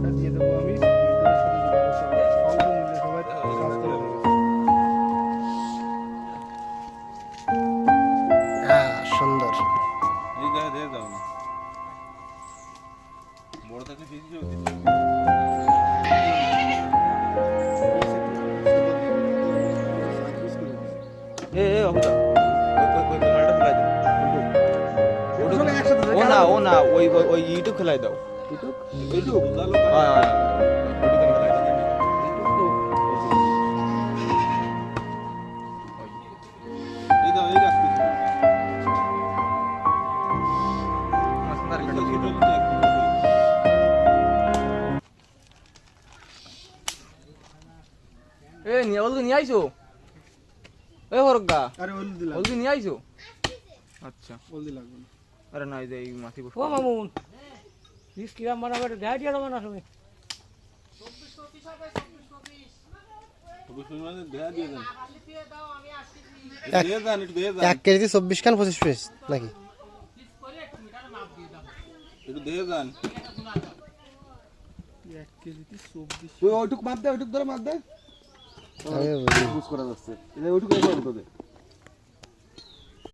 নাম্বারটা দিয়ে দেবো আমি মিন্টুদের সাথে যোগাযোগ করবে স্বল্প মূল্যে সবাই কাজ করে দেবে। হ্যাঁ সুন্দর। এই জায়গায় দিয়ে দাও না বড় থাকলে ফিস দিও এ এ ওটা ওই মালটা ফেলাই দাও দুজনে একসাথে ও না ওই ইউটিউব খেলাই দাও ইউটিউব হ্যাঁ হ্যাঁ ওইটা খেলাই দাও এই দাও এই রাখবি মাসনার কাটা দিয়ে দাও এ নিয়ে হলদি নিয়ে আইছো এ হরগা আরে হলদি লাগবে, হলদি নিয়ে আইছো আচ্ছা হলদি লাগবে না। আরে না এই মাছি বসে ও মামুন পিস কিরাম বানাবে গায়ে দিয়ে দেবো না তুমি মানে দেয়া দিয়ে দেন দিয়ে দেন একটু দিয়ে দেন 1 কেজি 24 খান 25 পিস নাকি? একটু দিয়ে দেন 1 কেজিতে 24 ওই ওইটুক মার দে ওইটুক ধরে মার দে আমি বুঝি। ইউজ করা যাচ্ছে এটা ওইটুকু এসে তোদের